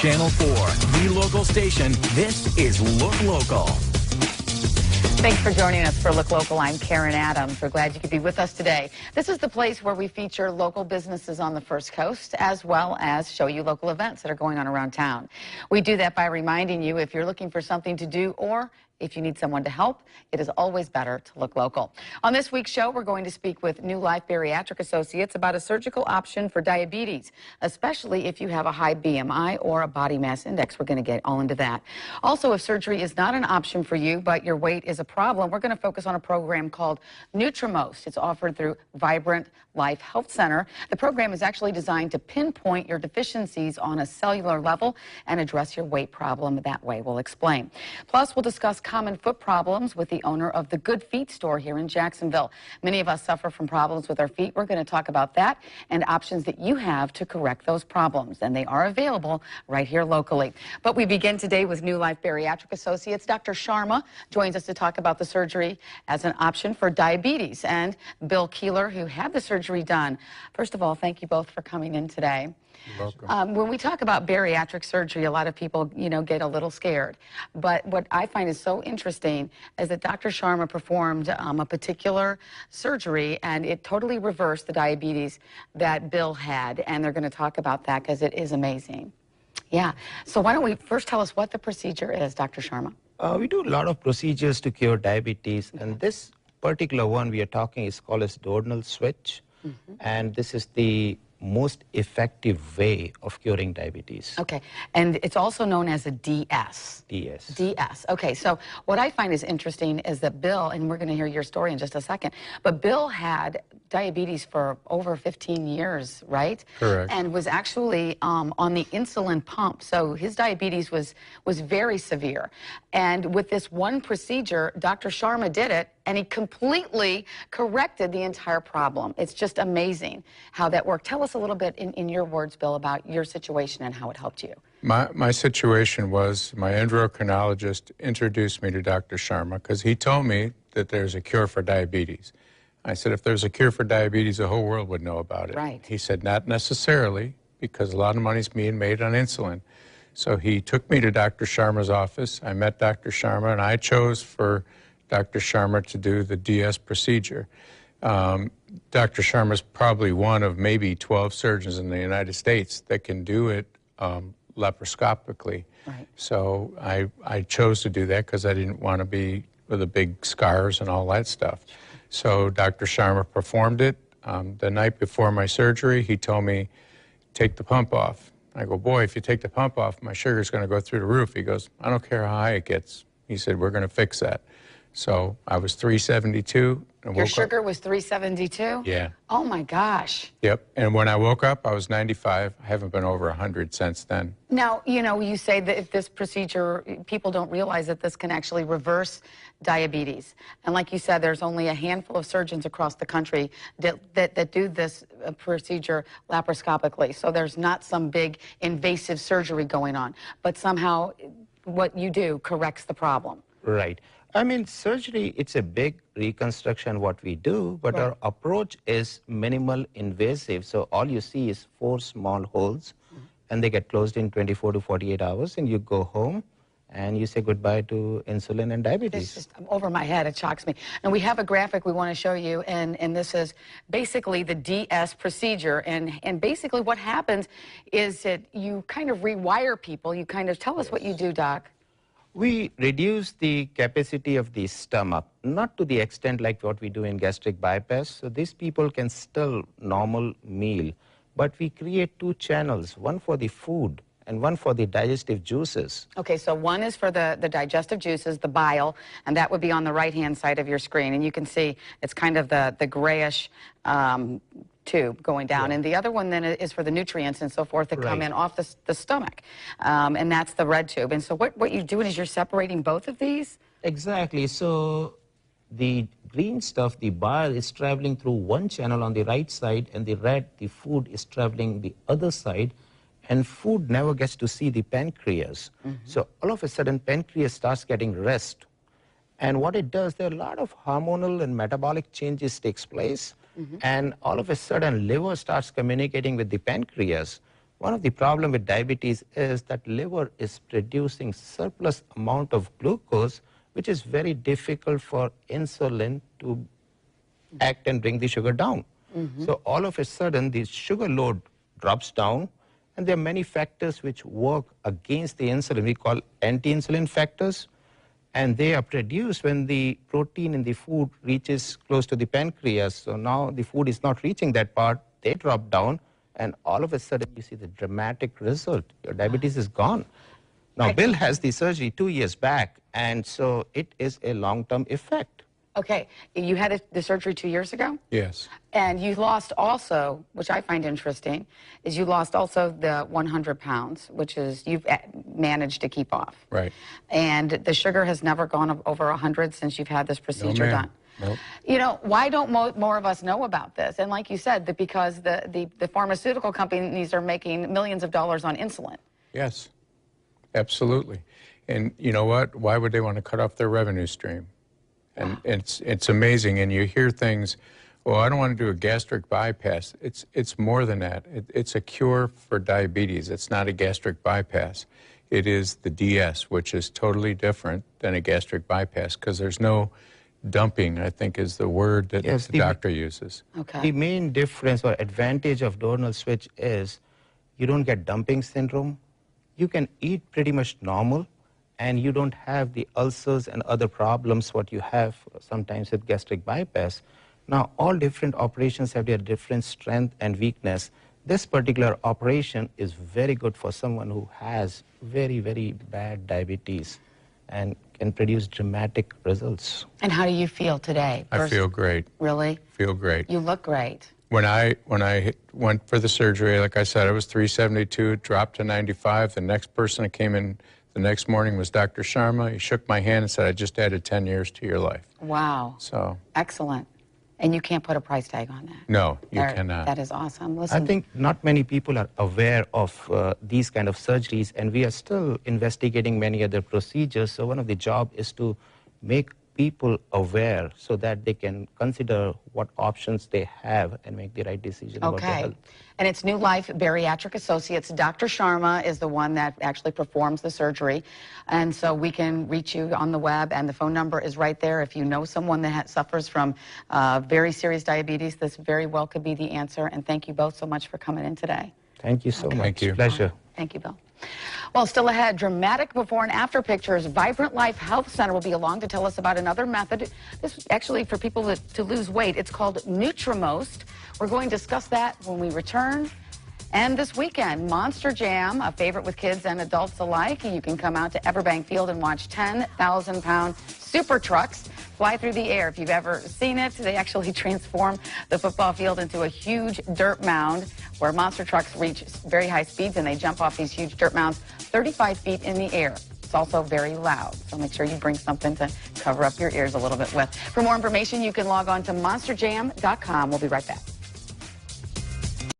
Channel 4, the local station. This is Look Local. Thanks for joining us for Look Local. I'm Karen Adams. We're glad you could be with us today. This is the place where we feature local businesses on the First Coast, as well as show you local events that are going on around town. We do that by reminding you if you're looking for something to do or if you need someone to help, it is always better to look local. On this week's show, we're going to speak with new Life Bariatric Associates about a surgical option for diabetes, especially if you have a high BMI or a body mass index. We're going to get all into that. Also, if surgery is not an option for you, but your weight is a problem, we're going to focus on a program called Nutrimost. It's offered through Vibrant Life Health Center. The program is actually designed to pinpoint your deficiencies on a cellular level and address your weight problem that way. We'll explain. Plus, we'll discuss common foot problems with the owner of the Good Feet store here in Jacksonville. Many of us suffer from problems with our feet. We're going to talk about that and options that you have to correct those problems, and they are available right here locally. But we begin today with new Life Bariatric Associates. Dr. Sharma joins us to talk about the surgery as an option for diabetes, and Bill Keeler, who had the surgery done. First of all, thank you both for coming in today. You're welcome. When we talk about bariatric surgery, a lot of people, get a little scared. But what I find is so interesting is that Dr. Sharma performed a particular surgery, and it totally reversed the diabetes that Bill had. And they're going to talk about that because it is amazing. Yeah. So why don't we first tell us what the procedure is, Dr. Sharma? We do a lot of procedures to cure diabetes, and this particular one we are talking is called as duodenal switch, and this is the most effective way of curing diabetes. Okay, and it's also known as a DS. DS. DS. Okay, so what I find is interesting is that Bill, and we're going to hear your story in just a second, but Bill had diabetes for over 15 years, right? Correct. And was actually on the insulin pump, so his diabetes was very severe. And with this one procedure, Dr. Sharma did it, and he completely corrected the entire problem. It's just amazing how that worked. Tell us a little bit in your words, Bill, about your situation and how it helped you. My situation was my endocrinologist introduced me to Dr. Sharma because he told me that there's a cure for diabetes. I said, if there's a cure for diabetes, the whole world would know about it. Right. He said, not necessarily, because a lot of money's being made on insulin. So he took me to Dr. Sharma's office. I met Dr. Sharma, and I chose for Dr. Sharma to do the DS procedure. Dr. Sharma's probably one of maybe 12 surgeons in the United States that can do it laparoscopically. Right. So I chose to do that because I didn't want to be with the big scars and all that stuff. So Dr. Sharma performed it. The night before my surgery, he told me, take the pump off. I go, boy, if you take the pump off, my sugar's going to go through the roof. He goes, I don't care how high it gets. He said, we're going to fix that. So I was 372. And Your sugar was 372? Yeah. Oh, my gosh. Yep. And when I woke up, I was 95. I haven't been over 100 since then. Now, you say that if this procedure, people don't realize that this can actually reverse diabetes. And like you said, there's only a handful of surgeons across the country that do this procedure laparoscopically. So there's not some big invasive surgery going on. But somehow what you do corrects the problem. Right. I mean, surgery, it's a big reconstruction what we do, but Right. our approach is minimal invasive. So all you see is 4 small holes, and they get closed in 24 to 48 hours, and you go home, and you say goodbye to insulin and diabetes. It's just over my head. It shocks me. And we have a graphic we want to show you, and this is basically the DS procedure. And basically what happens is that you kind of rewire people. You kind of tell us what you do, Doc. We reduce the capacity of the stomach, not to the extent like what we do in gastric bypass. So these people can still normal meal, but we create 2 channels, one for the food and one for the digestive juices. Okay, so one is for the digestive juices, the bile, and that would be on the right-hand side of your screen. And you can see it's kind of the grayish tube going down. Yeah. And the other one then is for the nutrients and so forth that come Right. in off the stomach. And that's the red tube. And so what you're doing is you're separating both of these? Exactly. So the green stuff, the bile, is traveling through one channel on the right side, and the red, the food, is traveling the other side. And food never gets to see the pancreas. So all of a sudden, pancreas starts getting rest. And what it does, there are a lot of hormonal and metabolic changes takes place. And all of a sudden, liver starts communicating with the pancreas. One of the problems with diabetes is that liver is producing surplus amount of glucose, which is very difficult for insulin to act and bring the sugar down. So all of a sudden, the sugar load drops down, and there are many factors which work against the insulin. We call anti-insulin factors, and they are produced when the protein in the food reaches close to the pancreas. So now the food is not reaching that part, they drop down, and all of a sudden you see the dramatic result. Your diabetes is gone. Now, Bill has the surgery 2 years back, and so it is a long-term effect. Okay, you had the surgery 2 years ago? Yes. And you lost also, which I find interesting, is you lost also the 100 pounds, which is you've managed to keep off. Right. And the sugar has never gone over 100 since you've had this procedure done. Nope. You know, why don't more of us know about this? And like you said, that because the pharmaceutical companies are making millions of dollars on insulin. Yes, absolutely. And you know what? Why would they want to cut off their revenue stream? And it's amazing. And you hear things, well, I don't want to do a gastric bypass. It's more than that. It's a cure for diabetes. It's not a gastric bypass. It is the DS, which is totally different than a gastric bypass because there's no dumping, I think is the word that the doctor uses. Okay. The main difference or advantage of donor switch is you don't get dumping syndrome. You can eat pretty much normal, and you don't have the ulcers and other problems what you have sometimes with gastric bypass. Now, all different operations have their different strength and weakness. This particular operation is very good for someone who has very, very bad diabetes and can produce dramatic results. And how do you feel today? I feel great. Really? Feel great. You look great. When I went for the surgery, like I said, I was 372, dropped to 95. The next person that came in the next morning was Dr. Sharma. He shook my hand and said, I just added 10 years to your life. Wow. So. Excellent. And you can't put a price tag on that. No, you cannot. That is awesome. Listen. I think not many people are aware of these kind of surgeries, and we are still investigating many other procedures. So one of the job is to make people aware so that they can consider what options they have and make the right decision about their health. And it's New Life Bariatric Associates. Dr. Sharma is the one that actually performs the surgery. And so we can reach you on the web, and the phone number is right there. If you know someone that suffers from very serious diabetes, this very well could be the answer. And thank you both so much for coming in today. Thank you so much. Thank you. Pleasure. Thank you, Bill. Well, still ahead, dramatic before and after pictures. Vibrant Life Health Center will be along to tell us about another method. This is actually for people to lose weight. It's called Nutrimost. We're going to discuss that when we return. And this weekend, Monster Jam, a favorite with kids and adults alike. You can come out to Everbank Field and watch 10,000-pound super trucks fly through the air. If you've ever seen it, they actually transform the football field into a huge dirt mound where monster trucks reach very high speeds, and they jump off these huge dirt mounds 35 feet in the air. It's also very loud, so make sure you bring something to cover up your ears a little bit with. For more information, you can log on to monsterjam.com. We'll be right back.